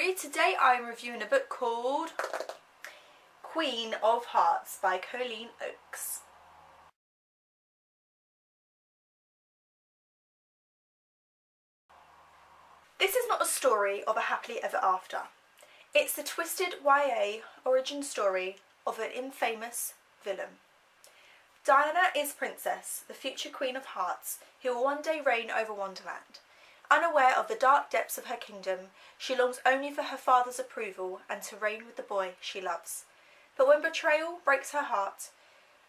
Library. Today I'm reviewing a book called Queen of Hearts by Colleen. This is not a story of a happily ever after. It's the twisted YA origin story of an infamous villain. Dinah is Princess, the future Queen of Hearts, who will one day reign over Wonderland. Unaware of the dark depths of her kingdom, she longs only for her father's approval and to reign with the boy she loves. But when betrayal breaks her heart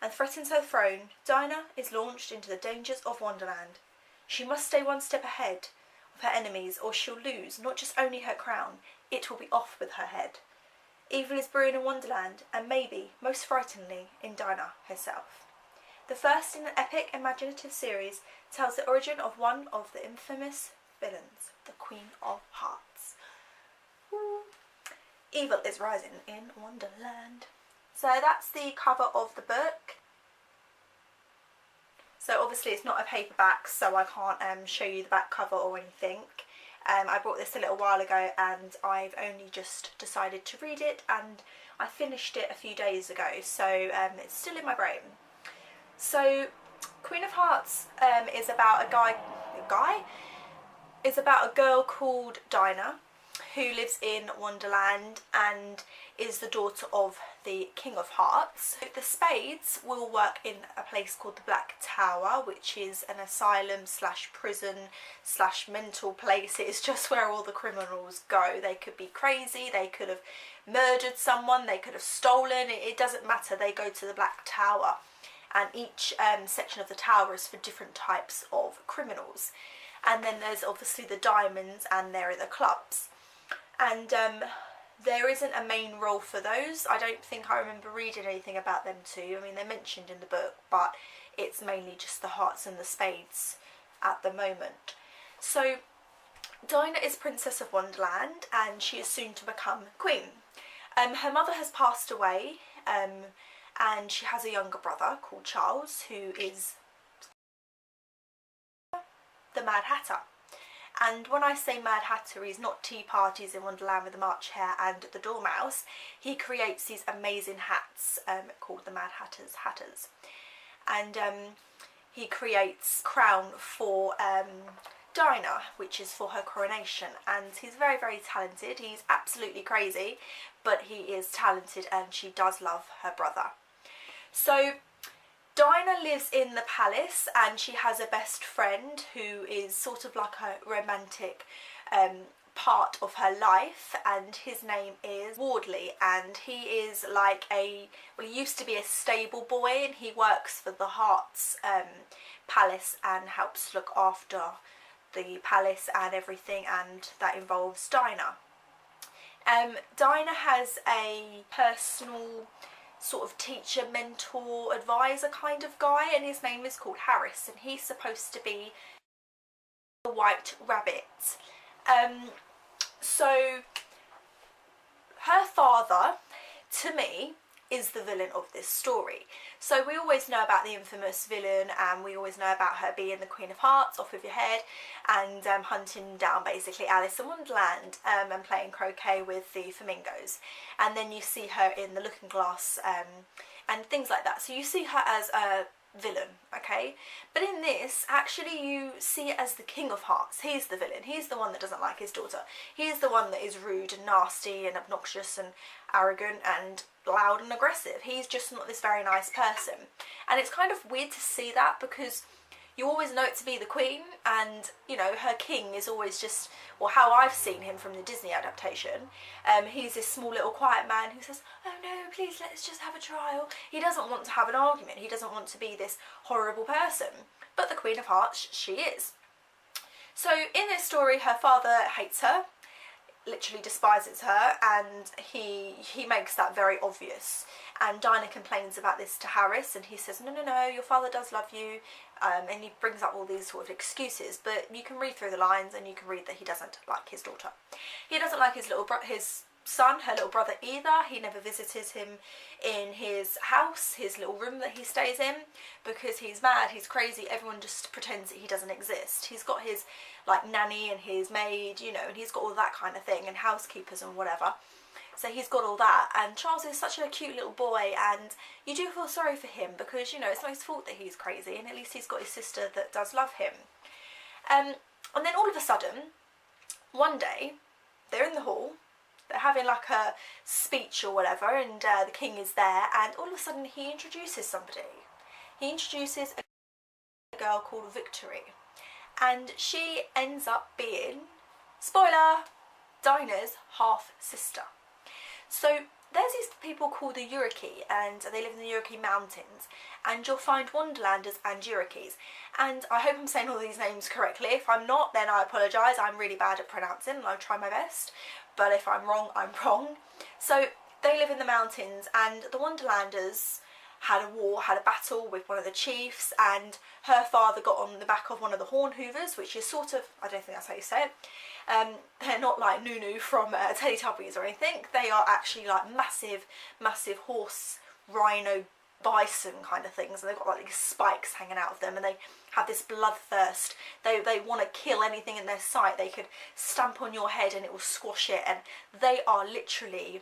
and threatens her throne, Dinah is launched into the dangers of Wonderland. She must stay one step ahead of her enemies or she'll lose not just only her crown, it will be off with her head. Evil is brewing in Wonderland, and maybe, most frighteningly, in Dinah herself. The first in an epic imaginative series tells the origin of one of the infamous villains, the Queen of Hearts. Ooh. Evil is rising in Wonderland. So that's the cover of the book. So obviously it's not a paperback, so I can't show you the back cover or anything. I bought this a little while ago and I've only just decided to read it, and I finished it a few days ago, so it's still in my brain. So Queen of Hearts is about a girl called Dinah who lives in Wonderland and is the daughter of the King of Hearts. The Spades will work in a place called the Black Tower, which is an asylum slash prison slash mental place. It is just where all the criminals go. They could be crazy, they could have murdered someone, they could have stolen, it doesn't matter, they go to the Black Tower. And each section of the tower is for different types of criminals. And then there's obviously the diamonds and there are the clubs. And there isn't a main role for those. I don't think I remember reading anything about them too. I mean, they're mentioned in the book, but it's mainly just the hearts and the spades at the moment. So Dinah is Princess of Wonderland and she is soon to become queen. Her mother has passed away, and she has a younger brother called Charles, who is the Mad Hatter. And when I say Mad Hatter, he's not tea parties in Wonderland with the March Hare and the Dormouse. He creates these amazing hats called the Mad Hatter's Hatters. And he creates a crown for Dinah, which is for her coronation. And he's very, very talented. He's absolutely crazy, but he is talented and she does love her brother. So Dinah lives in the palace and she has a best friend who is sort of like a romantic part of her life, and his name is Wardley, and he is like he used to be a stable boy and he works for the Hearts palace and helps look after the palace and everything, and that involves Dinah. Dinah has a personal sort of teacher, mentor, advisor kind of guy, and his name is called Harris, and he's supposed to be the White Rabbit. So her father, to me, is the villain of this story. So we always know about the infamous villain, and we always know about her being the Queen of Hearts, off with your head, and hunting down basically Alice in Wonderland and playing croquet with the flamingos. And then you see her in the Looking Glass and things like that. So you see her as a villain, okay? But in this, actually you see it as the King of Hearts. He's the villain. He's the one that doesn't like his daughter. He's the one that is rude and nasty and obnoxious and arrogant and loud and aggressive. He's just not this very nice person. And it's kind of weird to see that, because you always know it to be the queen, and you know, her king is always just, well, how I've seen him from the Disney adaptation, he's this small little quiet man who says, oh no, please let's just have a trial. He doesn't want to have an argument, he doesn't want to be this horrible person, but the Queen of Hearts, she is. So in this story, her father hates her, literally despises her, and he makes that very obvious. And Dinah complains about this to Harris, and he says, no, no, no, your father does love you, and he brings up all these sort of excuses, but you can read through the lines and you can read that he doesn't like his daughter. He doesn't like his son, her little brother, either. He never visited him in his house, his little room that he stays in, because he's mad, he's crazy. Everyone just pretends that he doesn't exist. He's got his like nanny and his maid, you know, and he's got all that kind of thing, and housekeepers and whatever. So he's got all that, and Charles is such a cute little boy, and you do feel sorry for him because, you know, it's not his fault that he's crazy, and at least he's got his sister that does love him. And then all of a sudden, one day, they're in the hall, they're having like a speech or whatever, and the king is there, and all of a sudden he introduces somebody. He introduces a girl called Victory, and she ends up being, spoiler, Dinah's half-sister. So there's these people called the Yuriki, and they live in the Yuriki mountains, and you'll find Wonderlanders and Yurikis, and I hope I'm saying all these names correctly. If I'm not, then I apologise. I'm really bad at pronouncing and I'll try my best, but if I'm wrong, I'm wrong. So they live in the mountains, and the Wonderlanders had a war, had a battle with one of the chiefs, and her father got on the back of one of the Horn Hoovers, which is sort of, I don't think that's how you say it. They're not like Nunu from Teletubbies or anything. They are actually like massive, massive horse, rhino, bison kind of things, and they've got like these spikes hanging out of them, and they have this bloodthirst. They want to kill anything in their sight. They could stamp on your head and it will squash it, and they are literally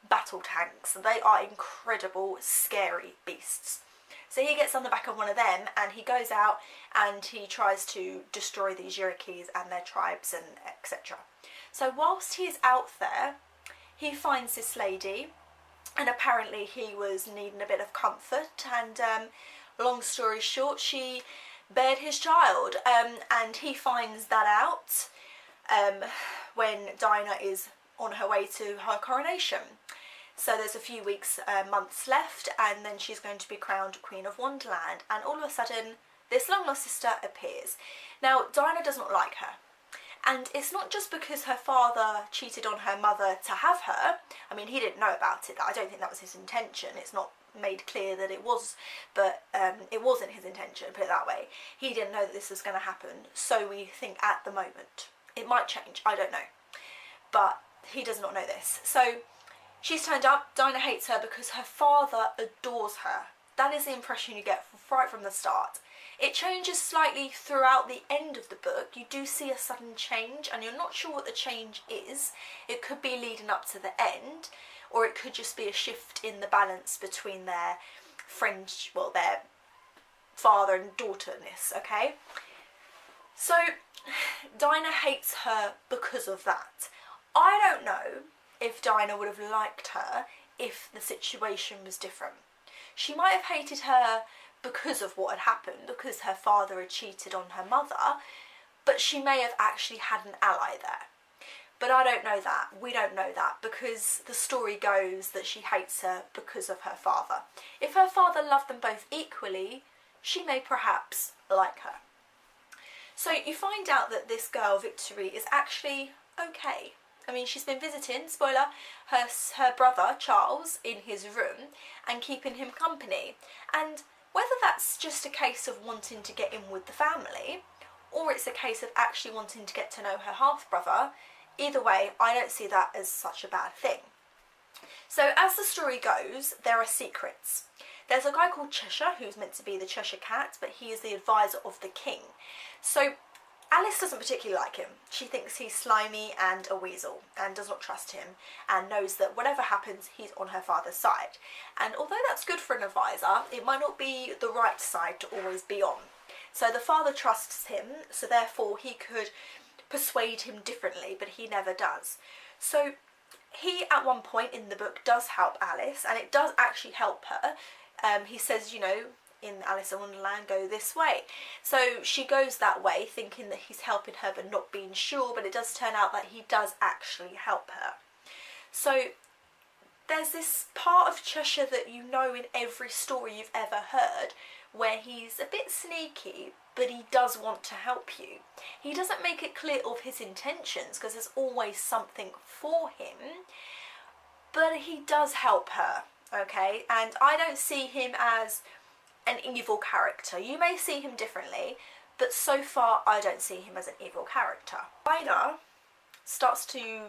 battle tanks. They are incredible, scary beasts. So he gets on the back of one of them, and he goes out and he tries to destroy these Yurikis and their tribes and etc. So whilst he's out there, he finds this lady, and apparently he was needing a bit of comfort, and long story short, she bared his child, and he finds that out when Dinah is on her way to her coronation. So there's a few weeks, months left, and then she's going to be crowned Queen of Wonderland, and all of a sudden this long lost sister appears. Now Dinah does not like her, and it's not just because her father cheated on her mother to have her. I mean, he didn't know about it. I don't think that was his intention. It's not made clear that it was, but it wasn't his intention, put it that way. He didn't know that this was going to happen, so we think at the moment. It might change, I don't know, but he does not know this. So she's turned up. Dinah hates her because her father adores her. That is the impression you get right from the start. It changes slightly throughout the end of the book. You do see a sudden change, and you're not sure what the change is. It could be leading up to the end, or it could just be a shift in the balance between their friends, well, their father and daughter-ness, okay? So Dinah hates her because of that. I don't know if Dinah would have liked her if the situation was different. She might have hated her because of what had happened, because her father had cheated on her mother, but she may have actually had an ally there. But I don't know that. We don't know that, because the story goes that she hates her because of her father. If her father loved them both equally, she may perhaps like her. So you find out that this girl, Victory, is actually okay. I mean, she's been visiting, spoiler, her brother, Charles, in his room and keeping him company. And whether that's just a case of wanting to get in with the family, or it's a case of actually wanting to get to know her half-brother, either way, I don't see that as such a bad thing. So as the story goes, there are secrets. There's a guy called Cheshire, who's meant to be the Cheshire Cat, but he is the advisor of the king. So Alice doesn't particularly like him. She thinks he's slimy and a weasel, and does not trust him, and knows that whatever happens, he's on her father's side. And although that's good for an advisor, it might not be the right side to always be on. So the father trusts him, so therefore he could persuade him differently, but he never does. So he, at one point in the book, does help Alice, and it does actually help her. He says, you know, in Alice in Wonderland, go this way. So she goes that way, thinking that he's helping her but not being sure, but it does turn out that he does actually help her. So there's this part of Cheshire that you know in every story you've ever heard, where he's a bit sneaky, but he does want to help you. He doesn't make it clear of his intentions, because there's always something for him, but he does help her, okay? And I don't see him as an evil character. You may see him differently, but so far I don't see him as an evil character. Dinah starts to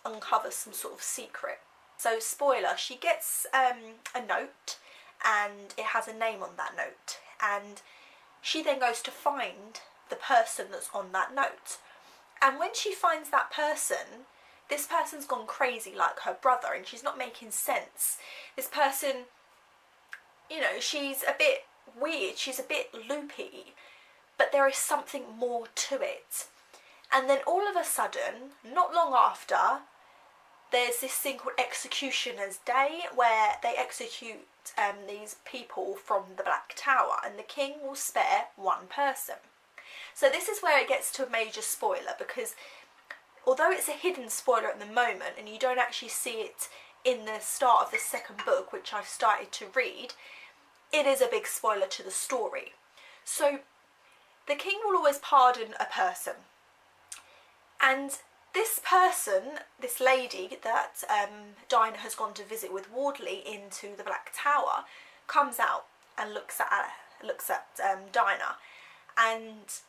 uncover some sort of secret. So spoiler, she gets a note and it has a name on that note, and she then goes to find the person that's on that note. And when she finds that person, this person's gone crazy like her brother, and she's not making sense. This person, you know, she's a bit weird, she's a bit loopy, but there is something more to it. And then all of a sudden, not long after, there's this thing called Executioner's Day, where they execute these people from the Black Tower, and the king will spare one person. So this is where it gets to a major spoiler, because although it's a hidden spoiler at the moment and you don't actually see it in the start of the second book, which I've started to read, it is a big spoiler to the story. So the king will always pardon a person, and this person, this lady that Dinah has gone to visit with Wardley into the Black Tower, comes out and looks at Dinah, and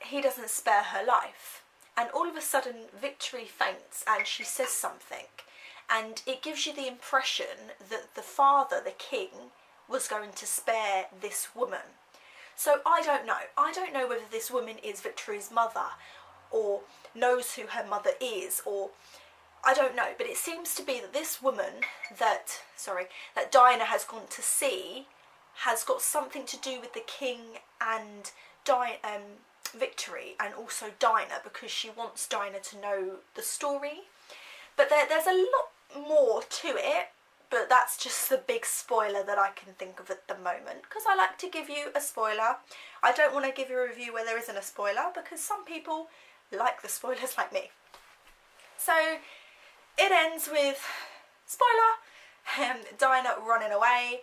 he doesn't spare her life. And all of a sudden Victory faints and she says something, and it gives you the impression that the father, the king, was going to spare this woman. So I don't know whether this woman is Victory's mother, or knows who her mother is, or I don't know, but it seems to be that this woman that Dinah has gone to see has got something to do with the king and Victory, and also Dinah, because she wants Dinah to know the story. But there's a lot more to it, but that's just the big spoiler that I can think of at the moment, because I like to give you a spoiler. I don't want to give you a review where there isn't a spoiler, because some people like the spoilers like me. So it ends with, spoiler, Dinah running away.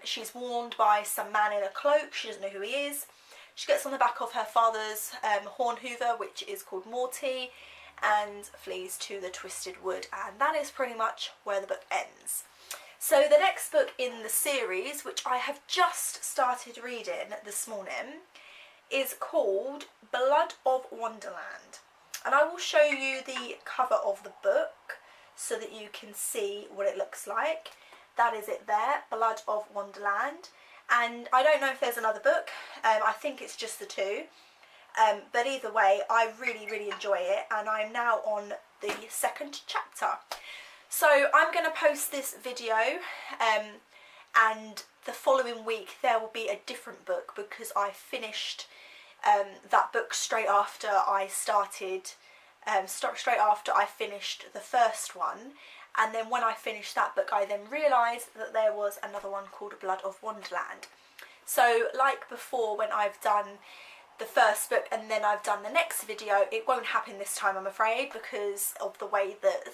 She's warned by some man in a cloak, she doesn't know who he is. She gets on the back of her father's horn hoover, which is called Morty, and flees to the Twisted Wood, and that is pretty much where the book ends. So the next book in the series, which I have just started reading this morning, is called Blood of Wonderland, and I will show you the cover of the book so that you can see what it looks like. That is it there, Blood of Wonderland, and I don't know if there's another book. I think it's just the two, but either way I really enjoy it, and I'm now on the second chapter. So I'm going to post this video, and the following week there will be a different book, because I finished that book straight after I finished the first one, and then when I finished that book I then realised that there was another one called Blood of Wonderland. So like before, when I've done the first book and then I've done the next video, it won't happen this time, I'm afraid, because of the way that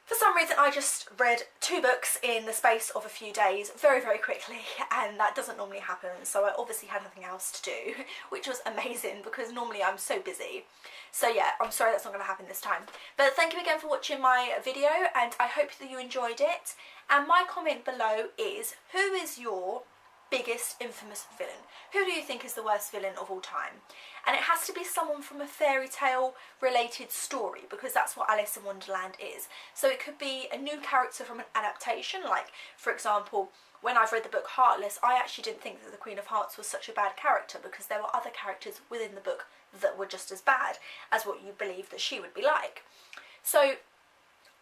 for some reason I just read 2 books in the space of a few days very quickly, and that doesn't normally happen, so I obviously had nothing else to do, which was amazing because normally I'm so busy. So yeah, I'm sorry that's not going to happen this time. But thank you again for watching my video, and I hope that you enjoyed it. And my comment below is, who is your biggest infamous villain? Who do you think is the worst villain of all time? And it has to be someone from a fairy tale related story, because that's what Alice in Wonderland is. So it could be a new character from an adaptation, like for example, when I've read the book Heartless, I actually didn't think that the Queen of Hearts was such a bad character, because there were other characters within the book that were just as bad as what you believe that she would be like. So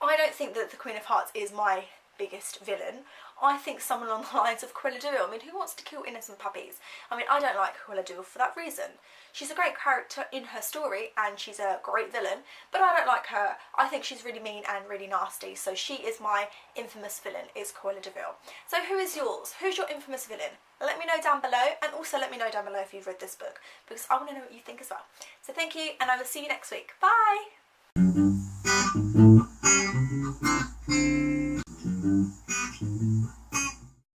I don't think that the Queen of Hearts is my biggest villain. I think someone along the lines of Cruella de Vil. I mean, who wants to kill innocent puppies? I mean, I don't like Cruella de Vil for that reason. She's a great character in her story and she's a great villain, but I don't like her. I think she's really mean and really nasty, so she is my infamous villain, is Cruella de Vil. So who is yours? Who's your infamous villain? Let me know down below, and also let me know down below if you've read this book, because I want to know what you think as well. So thank you, and I will see you next week. Bye!